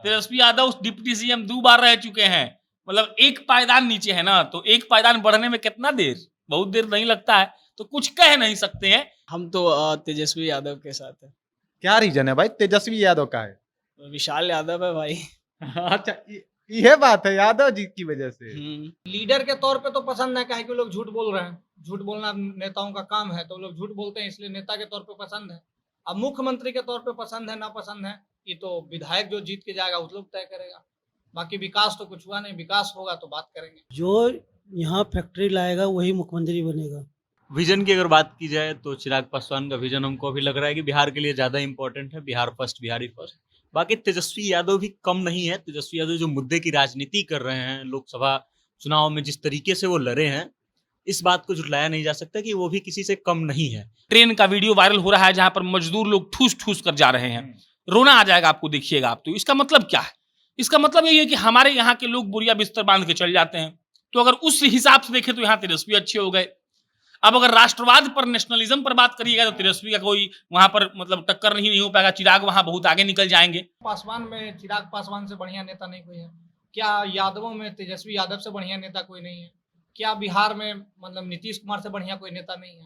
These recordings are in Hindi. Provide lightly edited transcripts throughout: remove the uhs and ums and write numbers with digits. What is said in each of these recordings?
तेजस्वी यादव डिप्टी सीएम 2 बार रह चुके हैं, मतलब एक पायदान नीचे है ना, तो एक पायदान बढ़ने में कितना देर, बहुत देर नहीं लगता है, तो कुछ कह नहीं सकते हैं। हम तो तेजस्वी यादव के साथ है। क्या रीजन है भाई तेजस्वी यादव का है? विशाल यादव है भाई। अच्छा, ये बात है यादव जी की वजह से। लीडर के तौर पे तो पसंद है, काहे कि लोग झूठ बोल रहे हैं, झूठ बोलना नेताओं का काम है, तो लोग झूठ बोलते हैं, इसलिए नेता के तौर पे पसंद है। अब मुख्यमंत्री के तौर पे पसंद है ना पसंद है, ये तो विधायक जो जीत के जाएगा उस लोग तय करेगा। बाकी विकास तो कुछ हुआ नहीं, विकास होगा तो बात करेंगे। जो यहाँ फैक्ट्री लाएगा वही मुख्यमंत्री बनेगा। विजन की अगर बात की जाए तो चिराग पासवान का विजन हमको अभी लग रहा है कि बिहार के लिए ज्यादा इंपॉर्टेंट है, बिहार फर्स्ट, बिहारी फर्स्ट। बाकी तेजस्वी यादव भी कम नहीं है। तेजस्वी यादव जो मुद्दे की राजनीति कर रहे हैं, लोकसभा चुनाव में जिस तरीके से वो लड़े हैं, इस बात को झुटलाया नहीं जा सकता कि वो भी किसी से कम नहीं है। ट्रेन का वीडियो वायरल हो रहा है जहां पर मजदूर लोग ठूस ठूस कर जा रहे हैं, रोना आ जाएगा आपको, देखिएगा आप। तो इसका मतलब क्या है? इसका मतलब यही है कि हमारे यहाँ के लोग बोरिया बिस्तर बांध के चल जाते हैं। तो अगर उस हिसाब से देखें तो यहाँ तेजस्वी अच्छे हो गए। अब अगर राष्ट्रवाद पर, नेशनलिज्म पर बात करिएगा तो तेजस्वी का कोई वहां पर मतलब टक्कर नहीं हो पाएगा। चिराग वहां बहुत आगे निकल जाएंगे। पासवान में चिराग पासवान से बढ़िया नेता नहीं कोई है क्या? यादवों में तेजस्वी यादव से बढ़िया नेता कोई नहीं है क्या? बिहार में मतलब नीतीश कुमार से बढ़िया कोई नेता नहीं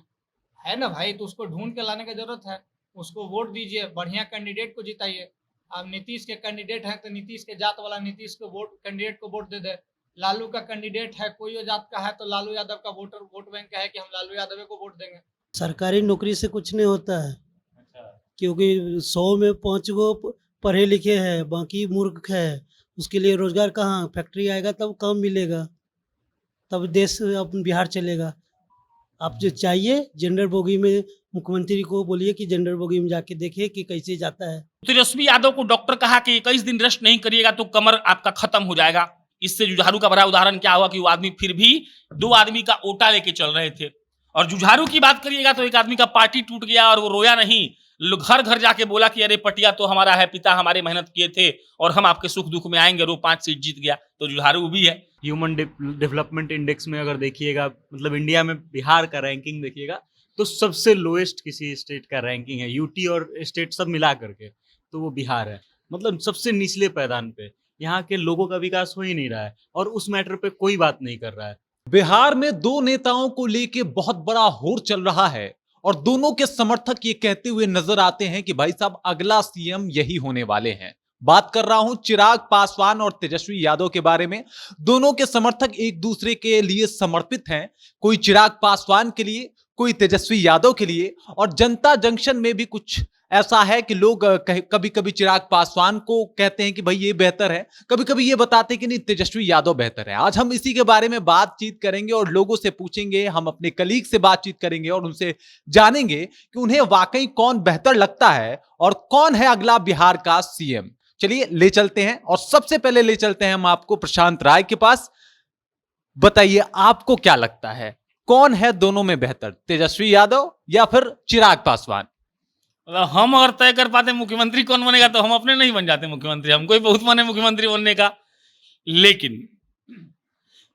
है ना भाई? तो उसको ढूंढ के लाने की जरूरत है, उसको वोट दीजिए, बढ़िया कैंडिडेट को जिताइए। अब नीतीश के कैंडिडेट हैं तो नीतीश के जात वाला नीतीश को वोट, कैंडिडेट को वोट दे दे। लालू का कैंडिडेट है, कोई जात का है, तो लालू यादव का वोट बैंक है कि हम लालू यादव को वोट देंगे। सरकारी नौकरी से कुछ नहीं होता है, क्योंकि 100 में 5 गो पढ़े लिखे हैं, बाकी मूर्ख है। उसके लिए रोजगार कहाँ? फैक्ट्री आएगा तब काम मिलेगा, तब देश अपन बिहार चलेगा। आप जो चाहिए जेंडर बोगी में मुख्यमंत्री को बोलिए कि जेंडर बोगी में जाके देखे कि कैसे जाता है। तेजस्वी यादव को डॉक्टर कहा कि 21 दिन रेस्ट नहीं करिएगा तो कमर आपका खत्म हो जाएगा। इससे जुझारू का बड़ा उदाहरण क्या हुआ कि वो आदमी फिर भी 2 आदमी का ओटा लेके चल रहे थे। और जुझारू की बात करिएगा तो एक आदमी का पार्टी टूट गया और वो रोया नहीं, घर घर जाके बोला कि अरे पटिया तो हमारा है, पिता हमारे मेहनत किए थे और हम आपके सुख दुख में आएंगे, वो 5 सीट जीत गया। तो जुझारू भी है। ह्यूमन डेवलपमेंट इंडेक्स में अगर देखिएगा, मतलब इंडिया में बिहार का रैंकिंग देखिएगा तो सबसे लोएस्ट किसी स्टेट का रैंकिंग है। यूटी और स्टेट सब मिला करके तो वो बिहार है, मतलब सबसे निचले पैदान पे। यहाँ के लोगों का विकास हो ही नहीं रहा है और उस मैटर पे कोई बात नहीं कर रहा है। बिहार में 2 नेताओं को लेके बहुत बड़ा होड़ चल रहा है और दोनों के समर्थक ये कहते हुए नजर आते हैं कि भाई साहब अगला सीएम यही होने वाले हैं। बात कर रहा हूं चिराग पासवान और तेजस्वी यादव के बारे में। दोनों के समर्थक एक दूसरे के लिए समर्पित हैं, कोई चिराग पासवान के लिए, कोई तेजस्वी यादव के लिए। और जनता जंक्शन में भी कुछ ऐसा है कि लोग कभी कभी चिराग पासवान को कहते हैं कि भाई ये बेहतर है, कभी कभी ये बताते हैं कि नहीं तेजस्वी यादव बेहतर है। आज हम इसी के बारे में बातचीत करेंगे और लोगों से पूछेंगे, हम अपने कलीग से बातचीत करेंगे और उनसे जानेंगे कि उन्हें वाकई कौन बेहतर लगता है और कौन है अगला बिहार का सीएम। चलिए ले चलते हैं और सबसे पहले ले चलते हैं हम आपको प्रशांत राय के पास। बताइए आपको क्या लगता है कौन है दोनों में बेहतर, तेजस्वी यादव या फिर चिराग पासवान? हम अगर तय कर पाते मुख्यमंत्री कौन बनेगा तो हम अपने नहीं बन जाते मुख्यमंत्री। हमको ही बहुत मन है मुख्यमंत्री बनने का। लेकिन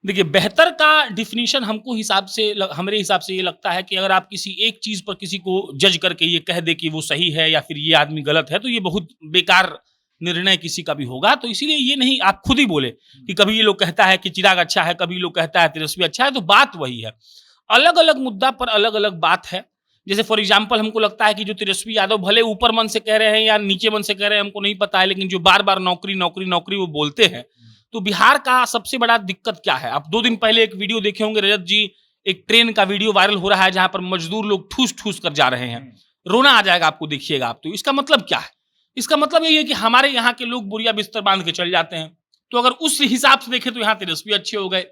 देखिए, बेहतर का डिफिनीशन हमारे हिसाब से ये लगता है कि अगर आप किसी एक चीज पर किसी को जज करके ये कह दे कि वो सही है या फिर ये आदमी गलत है, तो ये बहुत बेकार निर्णय किसी का भी होगा। तो इसीलिए ये नहीं आप खुद ही बोले कि कभी ये लोग कहता है कि चिराग अच्छा है, कभी लोग कहता है तेजस्वी अच्छा है, तो बात वही है। अलग अलग मुद्दा पर अलग अलग बात है। जैसे फॉर एग्जाम्पल हमको लगता है कि जो तेजस्वी यादव भले ऊपर मन से कह रहे हैं या नीचे मन से कह रहे हैं हमको नहीं पता है, लेकिन जो बार बार नौकरी नौकरी नौकरी वो बोलते हैं, तो बिहार का सबसे बड़ा दिक्कत क्या है? आप 2 दिन पहले एक वीडियो देखे होंगे रजत जी, एक ट्रेन का वीडियो वायरल हो रहा है जहां पर मजदूर लोग ठूस ठूस कर जा रहे हैं, रोना आ जाएगा आपको, देखिएगा आप। तो इसका मतलब क्या है? इसका मतलब यही है कि हमारे यहाँ के लोग बोरिया बिस्तर बांध के चल जाते हैं। तो अगर उस हिसाब से देखें तो यहाँ तेजस्वी अच्छे हो गए।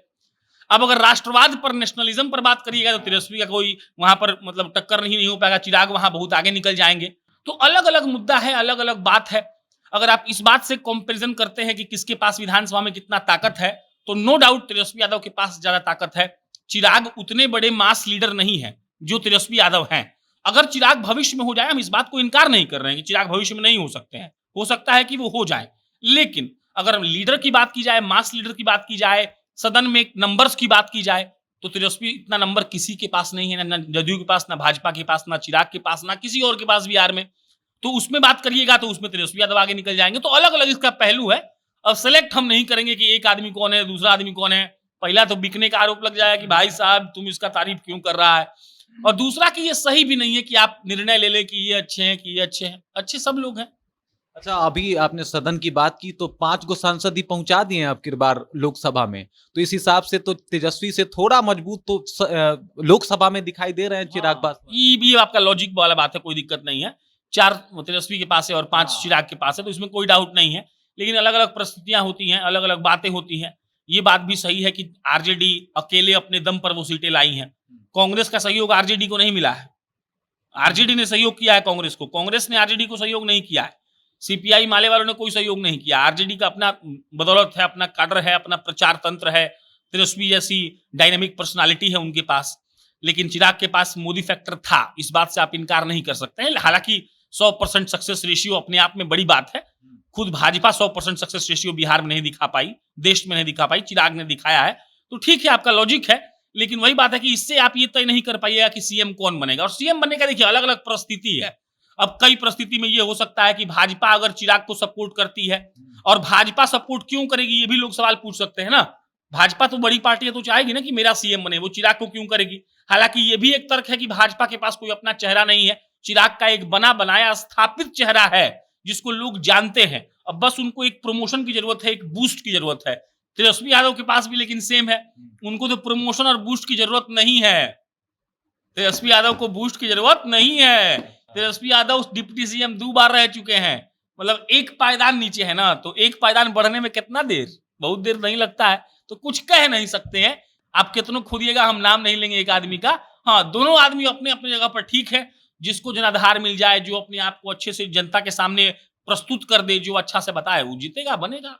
अब अगर राष्ट्रवाद पर, नेशनलिज्म पर बात करिएगा तो तेजस्वी का कोई वहां पर मतलब टक्कर नहीं हो पाएगा। चिराग वहां बहुत आगे निकल जाएंगे। तो अलग अलग मुद्दा है, अलग अलग बात है। अगर आप इस बात से कंपैरिजन करते हैं कि किसके पास विधानसभा में कितना ताकत है, तो नो डाउट तेजस्वी यादव के पास ज्यादा ताकत है। चिराग उतने बड़े मास लीडर नहीं है जो तेजस्वी यादव हैं। अगर चिराग भविष्य में हो जाए, हम इस बात को इनकार नहीं कर रहे हैं कि चिराग भविष्य में नहीं हो सकते हैं, हो सकता है कि वो हो जाए। लेकिन अगर लीडर की बात की जाए, मास लीडर की बात की जाए, सदन में नंबर्स की बात की जाए, तो तेजस्वी इतना नंबर किसी के पास नहीं है, ना जदयू के पास, ना भाजपा के पास, ना चिराग के पास, ना किसी और के पास बिहार में। तो उसमें बात करिएगा तो उसमें तेजस्वी यादव आगे निकल जाएंगे। तो अलग अलग इसका पहलू है। अब सेलेक्ट हम नहीं करेंगे कि एक आदमी कौन है, दूसरा आदमी कौन है। पहला तो बिकने का आरोप लग जाएगा कि भाई साहब तुम इसका तारीफ क्यों कर रहा है, और दूसरा कि ये सही भी नहीं है कि आप निर्णय ले लें कि ये अच्छे हैं कि ये अच्छे हैं। अच्छे सब लोग हैं। अच्छा, अभी आपने सदन की बात की तो 5 गो सांसद ही पहुंचा दिए हैं अब की बार लोकसभा में, तो इस हिसाब से तो तेजस्वी से थोड़ा मजबूत तो लोकसभा में दिखाई दे रहे हैं चिराग पासवान। ये भी आपका लॉजिक वाला बात है, कोई दिक्कत नहीं है। 4 तेजस्वी के पास है और 5 चिराग के पास है, तो इसमें कोई डाउट नहीं है। लेकिन अलग अलग परिस्थितियां होती हैं, अलग अलग बातें होती हैं। ये बात भी सही है कि आरजेडी अकेले अपने दम पर वो सीटें लाई हैं। कांग्रेस का सहयोग आरजेडी को नहीं मिला है। आरजेडी ने सहयोग किया है कांग्रेस को, कांग्रेस ने आरजेडी को सहयोग नहीं किया है। सीपीआई माले वालों ने कोई सहयोग नहीं किया। आरजेडी का अपना बदौलत है, अपना काडर है, अपना प्रचार तंत्र है, तेजस्वी जैसी डायनेमिक पर्सनालिटी है उनके पास। लेकिन चिराग के पास मोदी फैक्टर था, इस बात से आप इनकार नहीं कर सकते हैं। हालांकि 100% सक्सेस रेशियो अपने आप में बड़ी बात है। खुद भाजपा 100% सक्सेस रेशियो बिहार में नहीं दिखा पाई, देश में नहीं दिखा पाई, चिराग ने दिखाया है। तो ठीक है, आपका लॉजिक है। लेकिन वही बात है कि इससे आप ये तय नहीं कर पाइएगा कि सीएम कौन बनेगा। और सीएम बनने का देखिए अलग अलग परिस्थिति है। अब कई परिस्थिति में ये हो सकता है कि भाजपा अगर चिराग को सपोर्ट करती है, और भाजपा सपोर्ट क्यों करेगी ये भी लोग सवाल पूछ सकते हैं ना। भाजपा तो बड़ी पार्टी है, तो चाहेगी ना कि मेरा सीएम बने, वो चिराग को क्यों करेगी। हालांकि ये भी एक तर्क है कि भाजपा के पास कोई अपना चेहरा नहीं है। चिराग का एक बना बनाया स्थापित चेहरा है जिसको लोग जानते हैं। अब बस उनको एक प्रमोशन की जरूरत है, एक बूस्ट की जरूरत है। तेजस्वी यादव के पास भी लेकिन सेम है, उनको तो प्रमोशन और बूस्ट की जरूरत नहीं है। तेजस्वी यादव को बूस्ट की जरूरत नहीं है। तेजस्वी यादव डिप्टी सीएम 2 बार रह चुके हैं, मतलब एक पायदान नीचे है ना, तो एक पायदान बढ़ने में कितना देर, बहुत देर नहीं लगता है। तो कुछ कह नहीं सकते हैं, आप कितनों खोदिएगा, हम नाम नहीं लेंगे एक आदमी का। हाँ, दोनों आदमी अपने अपने जगह पर ठीक है। जिसको जनाधार मिल जाए, जो अपने आप को अच्छे से जनता के सामने प्रस्तुत कर दे, जो अच्छा से बताए, वो जीतेगा, बनेगा।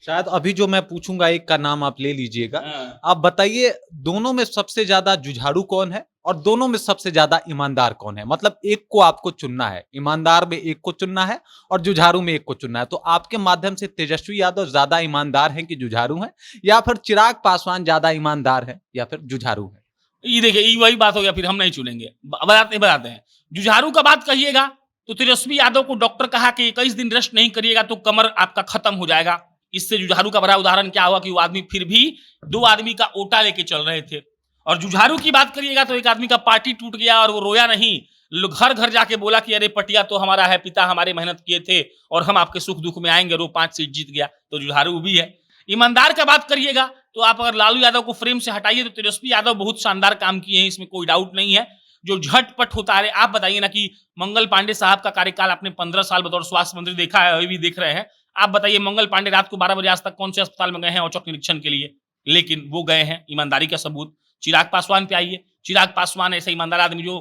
शायद अभी जो मैं पूछूंगा एक का नाम आप ले लीजिएगा। आप बताइए, दोनों में सबसे ज्यादा जुझारू कौन है और दोनों में सबसे ज्यादा ईमानदार कौन है? मतलब एक को आपको चुनना है, ईमानदार में एक को चुनना है और जुझारू में एक को चुनना है। तो आपके माध्यम से तेजस्वी यादव ज्यादा ईमानदार हैं कि जुझारू हैं, या फिर चिराग पासवान ज्यादा ईमानदार है या फिर जुझारू है? ये देखिए, ये वही बात हो गया, फिर हम नहीं चुनेंगे। बताते हैं। जुझारू का बात कहिएगा तो तेजस्वी यादव को डॉक्टर कहा कि 21 दिन रेस्ट नहीं करिएगा तो कमर आपका खत्म हो जाएगा। इससे जुझारू का बड़ा उदाहरण क्या हुआ कि वो आदमी फिर भी 2 आदमी का ओटा लेके चल रहे थे। और जुझारू की बात करिएगा तो एक आदमी का पार्टी टूट गया और वो रोया नहीं, घर घर जाके बोला कि अरे पटिया तो हमारा है, पिता हमारे मेहनत किए थे और हम आपके सुख दुख में आएंगे, और वो 5 सीट जीत गया। तो जुझारू भी है। ईमानदार का बात करिएगा तो आप अगर लालू यादव को फ्रेम से हटाइए तो तेजस्वी यादव बहुत शानदार काम किए हैं, इसमें कोई डाउट नहीं है। जो झटपट होता है, आप बताइए ना कि मंगल पांडे साहब का कार्यकाल आपने 15 साल बतौर स्वास्थ्य मंत्री देखा है, अभी भी देख रहे हैं। आप बताइए, मंगल पांडे रात को 12 बजे आज तक कौन से अस्पताल में गए हैं औचक निरीक्षण के लिए? लेकिन वो गए हैं, ईमानदारी का सबूत। चिराग पासवान पे आइए, चिराग पासवान ऐसा ईमानदार आदमी जो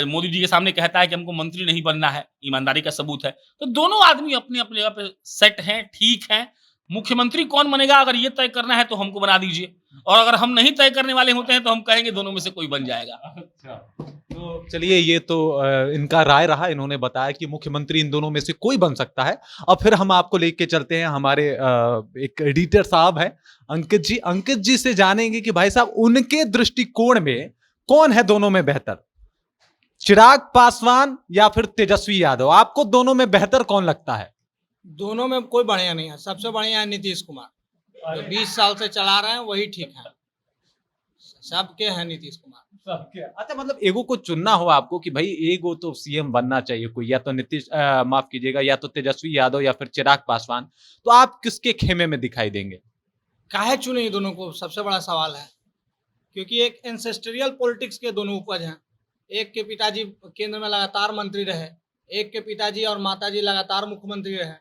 मोदी जी के सामने कहता है कि हमको मंत्री नहीं बनना है, ईमानदारी का सबूत है। तो दोनों आदमी अपनी अपनी जगह पे सेट हैं, ठीक हैं। मुख्यमंत्री कौन बनेगा अगर ये तय करना है तो हमको बना दीजिए, और अगर हम नहीं तय करने वाले होते हैं तो हम कहेंगे दोनों में से कोई बन जाएगा। तो चलिए, ये तो इनका राय रहा। इन्होंने बताया कि मुख्यमंत्री इन दोनों में से कोई बन सकता है। अब फिर हम आपको लेके चलते हैं, हमारे एक एडिटर साहब हैं अंकित जी। अंकित जी से जानेंगे कि भाई साहब उनके दृष्टिकोण में कौन है दोनों में बेहतर, चिराग पासवान या फिर तेजस्वी यादव? आपको दोनों में बेहतर कौन लगता है? दोनों में कोई बढ़िया नहीं है। सबसे बढ़िया है नीतीश कुमार, जो 20 साल से चला रहे हैं वही ठीक है। सबके हैं नीतीश कुमार। अच्छा, मतलब एगो को चुनना हो आपको कि भाई एगो तो सीएम बनना चाहिए कोई, या तो नीतीश माफ कीजिएगा, या तो तेजस्वी यादव या फिर चिराग पासवान, तो आप किसके खेमे में दिखाई देंगे? काहे चुने ये दोनों को, सबसे बड़ा सवाल है। क्योंकि एक एंसेस्ट्रियल पॉलिटिक्स के दोनों उपज हैं। एक के पिताजी केंद्र में लगातार मंत्री रहे, एक के पिताजी और माताजी लगातार मुख्यमंत्री रहे।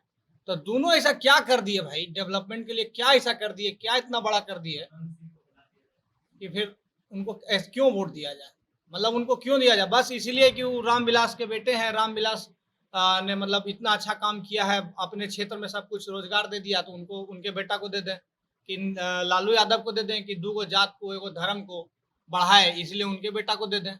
तो दोनों ऐसा क्या कर दिए भाई, डेवलपमेंट के लिए क्या ऐसा कर दिए, क्या इतना बड़ा कर दिए कि फिर उनको क्यों वोट दिया जाए? मतलब उनको क्यों दिया जाए? बस इसीलिए कि वो रामविलास के बेटे हैं, रामविलास ने मतलब इतना अच्छा काम किया है, अपने क्षेत्र में सब कुछ रोजगार दे दिया, तो उनको उनके बेटा को दे दें, कि लालू यादव को दे दें कि 2 जात को, 1 धर्म को बढ़ाए, इसलिए उनके बेटा को दे दें।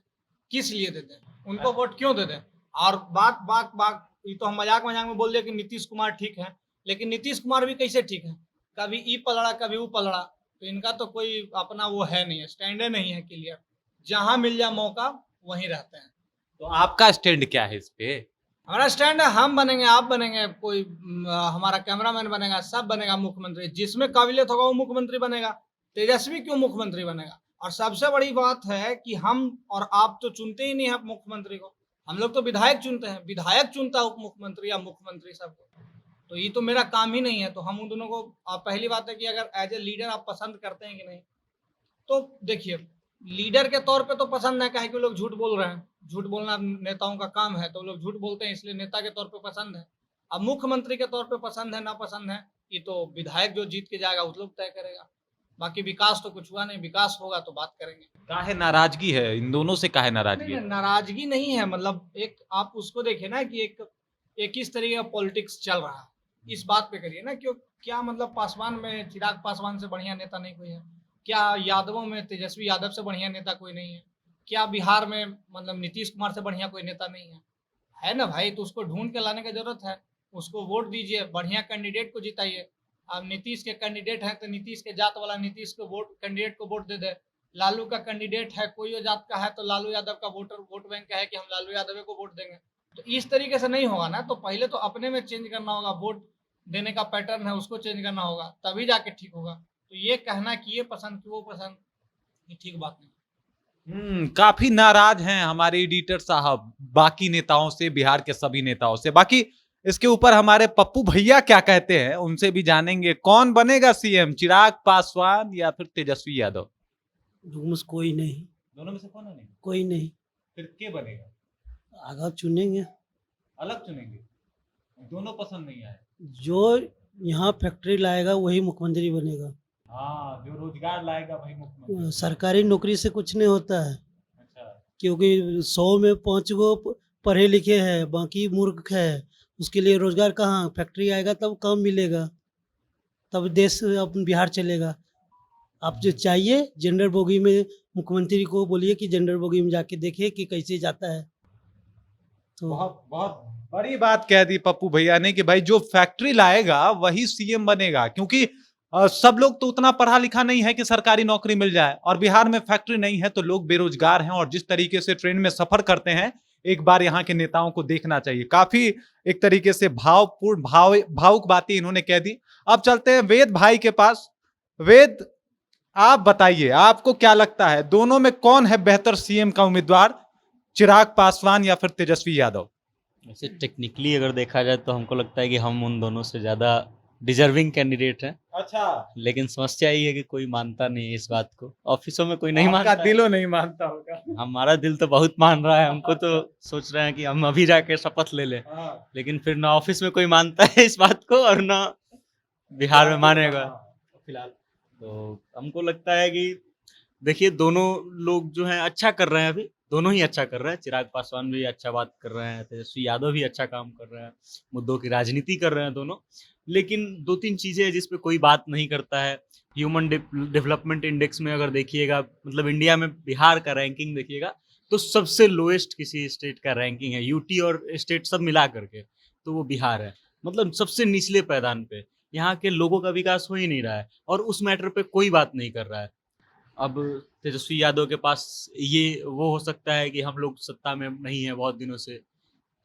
किस लिए दे दें? उनको वोट क्यों दे दें? और बात ये तो हम मजाक में बोल दिया कि नीतीश कुमार ठीक है, लेकिन नीतीश कुमार भी कैसे ठीक है? कभी ई पलड़ा कभी वो पलड़ा। तो इनका तो कोई अपना वो है नहीं है, स्टैंडर्ड नहीं है क्लियर। जहां मिल जाए मौका वहीं रहते हैं। तो आपका स्टैंड क्या है इस पे? हमारा स्टैंड है, हम बनेंगे, आप बनेंगे, कोई हमारा कैमरामैन बनेगा, सब बनेगा मुख्यमंत्री। जिसमें काबिलियत होगा वो मुख्यमंत्री बनेगा। तेजस्वी क्यों मुख्यमंत्री बनेगा? और सबसे बड़ी बात है कि हम और आप तो चुनते ही नहीं है मुख्यमंत्री को, हम लोग तो विधायक चुनते हैं। विधायक चुनता है उप मुख्यमंत्री या मुख्यमंत्री सबको। तो ये तो मेरा काम ही नहीं है। तो हम उन दोनों को, पहली बात है कि अगर एज ए लीडर आप पसंद करते हैं कि नहीं, तो देखिए, लीडर के तौर पे तो पसंद है, काहे कि वो लोग झूठ बोल रहे हैं। झूठ बोलना नेताओं का काम है, तो वो लोग झूठ बोलते हैं, इसलिए नेता के तौर पे पसंद है। अब मुख्यमंत्री के तौर पे पसंद है ना पसंद है, ये तो विधायक जो जीत के जाएगा उस लोग तय करेगा। बाकी विकास तो कुछ हुआ नहीं, विकास होगा तो बात करेंगे। काहे नाराजगी है इन दोनों से, काहे नाराजगी नहीं, है? नाराजगी नहीं है, मतलब एक आप उसको देखिए ना कि एक किस तरीके का पॉलिटिक्स चल रहा है, इस बात पे करिए ना। क्यों, क्या मतलब पासवान में चिराग पासवान से बढ़िया नेता नहीं कोई है? क्या यादवों में तेजस्वी यादव से बढ़िया नेता कोई नहीं है? क्या बिहार में मतलब नीतीश कुमार से बढ़िया कोई नेता नहीं है? है ना भाई, तो उसको ढूंढ के लाने की जरूरत है। उसको वोट दीजिए, बढ़िया कैंडिडेट को जिताइए। अब नीतीश के कैंडिडेट हैं तो नीतीश के जात वाला नीतीश को वोट, कैंडिडेट को वोट दे दे। लालू का कैंडिडेट है, कोई जात का है, तो लालू यादव का वोट बैंक है कि हम लालू यादव को वोट देंगे। तो इस तरीके से नहीं होगा ना। तो पहले तो अपने में चेंज करना होगा, वोट देने का पैटर्न है उसको चेंज करना होगा, तभी जाके ठीक होगा। तो ये कहना कि ये पसंद कि वो पसंद, ये ठीक बात नहीं। काफी नाराज हैं हमारे एडिटर साहब बाकी नेताओं से, बिहार के सभी नेताओं से। बाकी इसके ऊपर हमारे पप्पू भैया क्या कहते हैं उनसे भी जानेंगे। कौन बनेगा सीएम, चिराग पासवान या फिर तेजस्वी यादव? रूम्स कोई नहीं, दोनों में से कौन है? नहीं, कोई नहीं। फिर के बनेगा? आगे चुनेंगे, अलग चुनेंगे? दोनों पसंद नहीं आए? जो यहाँ फैक्ट्री लाएगा वही मुख्यमंत्री बनेगा। हाँ, जो रोजगार लाएगा वही मुख्यमंत्री। सरकारी नौकरी से कुछ नहीं होता है, अच्छा, क्योंकि 100 में 5 गो पढ़े लिखे हैं, बाकी मूर्ख है। उसके लिए रोजगार कहाँ, फैक्ट्री आएगा तब काम मिलेगा, तब देश अपन बिहार चलेगा। आप जो चाहिए जनरल बोगी में, मुख्यमंत्री को बोलिए कि जनरल बोगी में जाके देखिए कि कैसे जाता है। तो बहुत बहुत बड़ी बात कह दी पप्पू भैया ने कि भाई जो फैक्ट्री लाएगा वही सीएम बनेगा। क्योंकि सब लोग तो उतना पढ़ा लिखा नहीं है कि सरकारी नौकरी मिल जाए, और बिहार में फैक्ट्री नहीं है तो लोग बेरोजगार हैं। और जिस तरीके से ट्रेन में सफर करते हैं, एक बार यहाँ के नेताओं को देखना चाहिए। काफी एक तरीके से भावपूर्ण भावुक बातें इन्होंने कह दी। अब चलते हैं वेद भाई के पास। वेद, आप बताइए, आपको क्या लगता है दोनों में कौन है बेहतर सीएम का उम्मीदवार, चिराग पासवान या फिर तेजस्वी यादव? वैसे टेक्निकली अगर देखा जाए तो हमको लगता है कि हम उन दोनों से ज़्यादा डिजर्विंग कैंडिडेट हैं। अच्छा, लेकिन समस्या ये है कि कोई मानता नहीं है इस बात को, ऑफिसों में कोई नहीं आपका मानता है। दिलो नहीं मानता होगा। हमारा दिल तो बहुत मान रहा है, हमको तो सोच रहे हैं कि हम अभी जाके शपथ ले लें, हाँ, लेकिन फिर ना ऑफिस में कोई मानता है इस बात को और ना बिहार में मानेगा फिलहाल। तो हमको लगता है कि देखिए, दोनों लोग जो हैं अच्छा कर रहे हैं, अभी दोनों ही अच्छा कर रहे हैं। चिराग पासवान भी अच्छा बात कर रहे हैं, तेजस्वी यादव भी अच्छा काम कर रहे हैं, मुद्दों की राजनीति कर रहे हैं दोनों। लेकिन 2-3 चीज़ें हैं जिस पे कोई बात नहीं करता है। ह्यूमन डेवलपमेंट इंडेक्स में अगर देखिएगा, मतलब इंडिया में बिहार का रैंकिंग देखिएगा तो सबसे लोएस्ट किसी स्टेट का रैंकिंग है, यूटी और स्टेट सब मिला करके, तो वो बिहार है। मतलब सबसे निचले पैदान पे यहाँ के लोगों का विकास हो ही नहीं रहा है, और उस मैटर पे कोई बात नहीं कर रहा है। अब तेजस्वी यादव के पास ये वो हो सकता है कि हम लोग सत्ता में नहीं है बहुत दिनों से।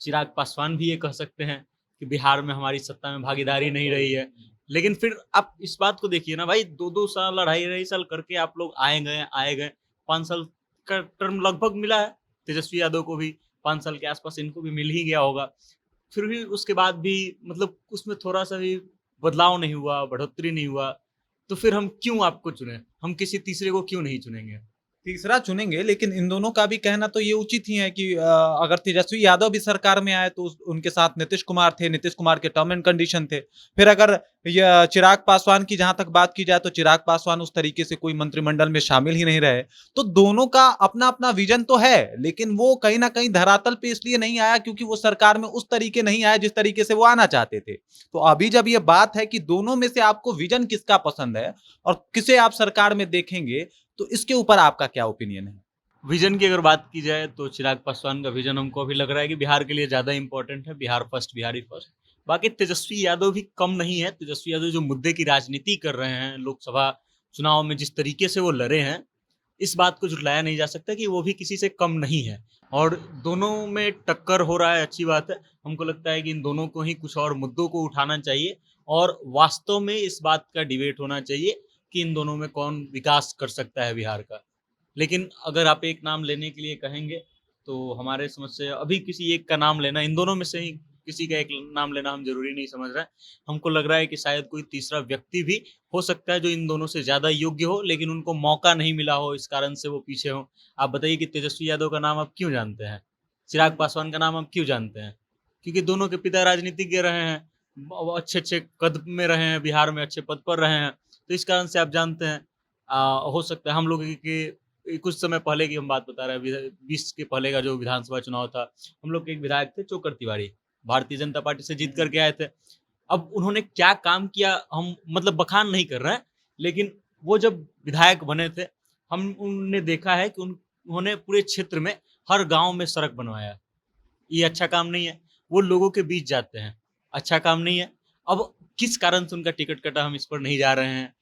चिराग पासवान भी ये कह सकते हैं कि बिहार में हमारी सत्ता में भागीदारी नहीं रही है। लेकिन फिर आप इस बात को देखिए ना भाई, 2-2 साल, 2.5 साल करके आप लोग आए गए। 5 साल का टर्म लगभग मिला है तेजस्वी यादव को भी, 5 साल के आसपास इनको भी मिल ही गया होगा। फिर भी उसके बाद भी मतलब उसमें थोड़ा सा भी बदलाव नहीं हुआ, बढ़ोतरी नहीं हुआ। तो फिर हम क्यों आपको चुने, हम किसी तीसरे को क्यों नहीं चुनेंगे? तीसरा चुनेंगे, लेकिन इन दोनों का भी कहना तो ये उचित ही है कि अगर तेजस्वी यादव भी सरकार में आए तो उनके साथ नीतीश कुमार थे, नीतीश कुमार के टर्म एंड कंडीशन थे। फिर अगर चिराग पासवान की जहां तक बात की जाए तो चिराग पासवान उस तरीके से कोई मंत्रिमंडल में शामिल ही नहीं रहे। तो दोनों का अपना अपना विजन तो है, लेकिन वो कहीं ना कहीं धरातल पे इसलिए नहीं आया क्योंकि वो सरकार में उस तरीके नहीं आया जिस तरीके से वो आना चाहते थे। तो अभी जब ये बात है कि दोनों में से आपको विजन किसका पसंद है और किसे आप सरकार में देखेंगे, तो इसके ऊपर आपका क्या ओपिनियन है? विजन की अगर बात की जाए तो चिराग पासवान का विजन हमको अभी लग रहा है कि बिहार के लिए ज़्यादा इंपॉर्टेंट है, बिहार फर्स्ट, बिहारी फर्स्ट। बाकी तेजस्वी यादव भी कम नहीं है। तेजस्वी यादव जो मुद्दे की राजनीति कर रहे हैं, लोकसभा चुनाव में जिस तरीके से वो लड़े हैं, इस बात को झुटलाया नहीं जा सकता कि वो भी किसी से कम नहीं है, और दोनों में टक्कर हो रहा है, अच्छी बात है। हमको लगता है कि इन दोनों को ही कुछ और मुद्दों को उठाना चाहिए और वास्तव में इस बात का डिबेट होना चाहिए कि इन दोनों में कौन विकास कर सकता है बिहार का। लेकिन अगर आप एक नाम लेने के लिए कहेंगे तो हमारे समझ से अभी किसी एक का नाम लेना, इन दोनों में से ही किसी का एक नाम लेना हम जरूरी नहीं समझ रहे हैं। हमको लग रहा है कि शायद कोई तीसरा व्यक्ति भी हो सकता है जो इन दोनों से ज्यादा योग्य हो, लेकिन उनको मौका नहीं मिला हो, इस कारण से वो पीछे हो। आप बताइए कि तेजस्वी यादव का नाम आप क्यों जानते हैं, चिराग पासवान का नाम आप क्यों जानते हैं? क्योंकि दोनों के पिता राजनीतिज्ञ रहे हैं, अच्छे अच्छे पद में रहे हैं, बिहार में अच्छे पद पर रहे हैं, तो इस कारण से आप जानते हैं। हो सकता है हम लोग के कुछ समय पहले की हम बात बता रहे हैं, 20 के पहले का जो विधानसभा चुनाव था, हम लोग के एक विधायक थे चोकर तिवारी, भारतीय जनता पार्टी से जीत करके आए थे। अब उन्होंने क्या काम किया हम मतलब बखान नहीं कर रहे हैं, लेकिन वो जब विधायक बने थे उन्होंने देखा है कि उन्होंने पूरे क्षेत्र में हर गांव में सड़क बनवाया। ये अच्छा काम नहीं है? वो लोगों के बीच जाते हैं, अच्छा काम नहीं है? अब किस कारण से उनका टिकट कटा हम इस पर नहीं जा रहे हैं,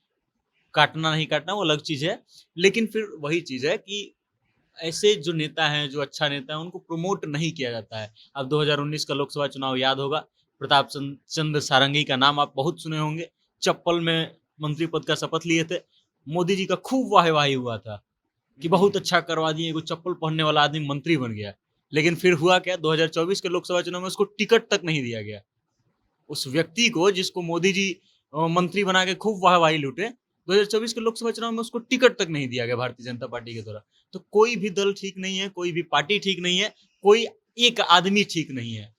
काटना नहीं काटना वो अलग चीज है, लेकिन फिर वही चीज है कि ऐसे जो नेता हैं, जो अच्छा नेता है, उनको प्रमोट नहीं किया जाता है। अब 2019 का लोकसभा चुनाव याद होगा, प्रताप चंद्र सारंगी का नाम आप बहुत सुने होंगे, चप्पल में मंत्री पद का शपथ लिए थे, मोदी जी का खूब वाहवाही हुआ था कि बहुत अच्छा करवा दिए, वो चप्पल पहनने वाला आदमी मंत्री बन गया। लेकिन फिर हुआ क्या, 2024 के लोकसभा चुनाव में उसको टिकट तक नहीं दिया गया। उस व्यक्ति को जिसको मोदी जी मंत्री बना के खूब वाहवाही लूटे, 2024 के लोकसभा चुनाव में उसको टिकट तक नहीं दिया गया भारतीय जनता पार्टी के द्वारा। तो कोई भी दल ठीक नहीं है, कोई भी पार्टी ठीक नहीं है, कोई एक आदमी ठीक नहीं है।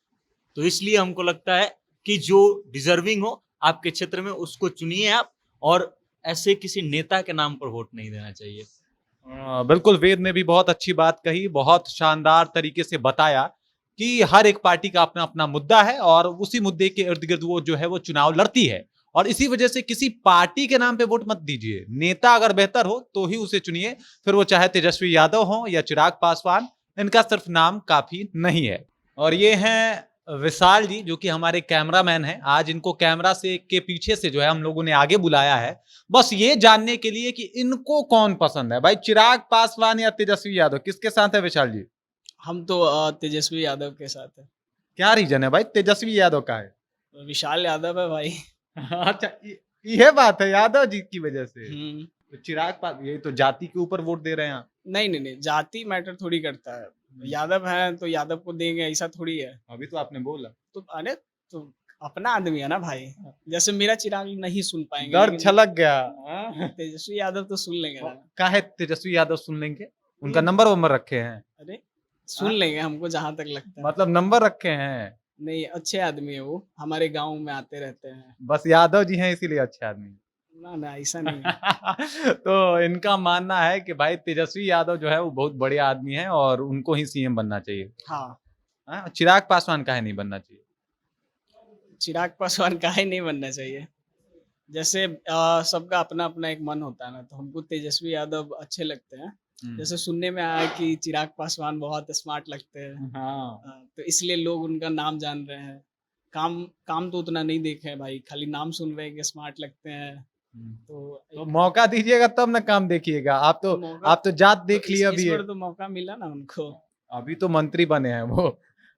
तो इसलिए हमको लगता है कि जो डिजर्विंग हो आपके क्षेत्र में उसको चुनिए आप, और ऐसे किसी नेता के नाम पर वोट नहीं देना चाहिए। बिल्कुल, वेद ने भी बहुत अच्छी बात कही, बहुत शानदार तरीके से बताया कि हर एक पार्टी का अपना अपना मुद्दा है और उसी मुद्दे के इर्द गिर्द वो जो है वो चुनाव लड़ती है, और इसी वजह से किसी पार्टी के नाम पे वोट मत दीजिए। नेता अगर बेहतर हो तो ही उसे चुनिए, फिर वो चाहे तेजस्वी यादव हो या चिराग पासवान, इनका सिर्फ नाम काफी नहीं है। और ये हैं विशाल जी जो कि हमारे कैमरामैन हैं। आज इनको कैमरा से के पीछे से जो है हम लोगों ने आगे बुलाया है, बस ये जानने के लिए कि इनको कौन पसंद है, भाई चिराग पासवान या तेजस्वी यादव, किसके साथ है विशाल जी? हम तो तेजस्वी यादव के साथ है। क्या रीजन है भाई तेजस्वी यादव का है? विशाल यादव है भाई। अच्छा, ये बात है यादव जी की वजह से। हम्म। तो चिराग पास ये तो जाति के ऊपर वोट दे रहे हैं आप। नहीं नहीं नहीं, जाति मैटर थोड़ी करता है। यादव है तो यादव को देंगे ऐसा थोड़ी है। अभी तो आपने बोला। तो अरे तो अपना आदमी है ना भाई, जैसे मेरा चिराग नहीं सुन पाएंगे, डर लेकिन छलक गया। तेजस्वी यादव तो सुन लेंगे ना। काहे तेजस्वी यादव सुन लेंगे? उनका नंबर रखे हैं? अरे सुन लेंगे, हमको जहां तक लगता है। मतलब नंबर रखे हैं? नहीं, अच्छे आदमी है वो, हमारे गांव में आते रहते हैं। बस यादव जी हैं इसीलिए अच्छे आदमी। ना ना, ऐसा नहीं है। तो इनका मानना है कि भाई तेजस्वी यादव जो है वो बहुत बड़े आदमी हैं और उनको ही सीएम बनना चाहिए। हाँ, चिराग पासवान काहे नहीं बनना चाहिए? चिराग पासवान काहे नहीं बनना चाहिए? जैसे सबका अपना अपना एक मन होता है ना, तो हमको तेजस्वी यादव अच्छे लगते हैं। जैसे सुनने में आया कि चिराग पासवान बहुत स्मार्ट लगते हैं। हाँ। तो इसलिए लोग उनका नाम जान रहे हैं। काम तो उतना नहीं देखे हैं भाई, खाली नाम सुन रहे हैं कि स्मार्ट लगते हैं। तो मौका दीजिएगा तब ना काम देखिएगा। आप तो जात देख लिया अभी। इस बार तो मौका मिला ना उनको। अभी तो मंत्री बने हैं वो,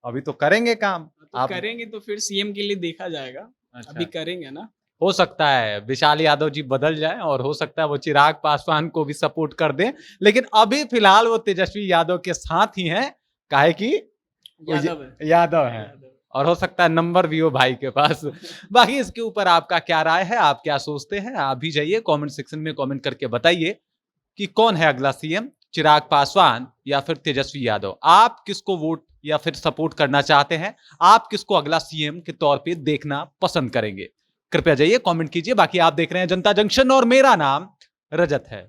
अभी तो करेंगे काम। तो आप करेंगे तो फिर सीएम के लिए देखा जाएगा। अच्छा। अभी करेंगे ना। हो सकता है विशाल यादव जी बदल जाए और हो सकता है वो चिराग पासवान को भी सपोर्ट कर दें, लेकिन अभी फिलहाल वो तेजस्वी यादव के साथ ही हैं, काहे कि यादव है और हो सकता है नंबर भी हो भाई के पास। बाकी इसके ऊपर आपका क्या राय है, आप क्या सोचते हैं? आप भी जाइए कमेंट सेक्शन में कमेंट करके बताइए कि कौन है अगला सीएम, चिराग पासवान या फिर तेजस्वी यादव। आप किसको वोट या फिर सपोर्ट करना चाहते हैं? आप किसको अगला सीएम के तौर पे देखना पसंद करेंगे? कृपया जाइए कमेंट कीजिए। बाकी आप देख रहे हैं जनता जंक्शन और मेरा नाम रजत है।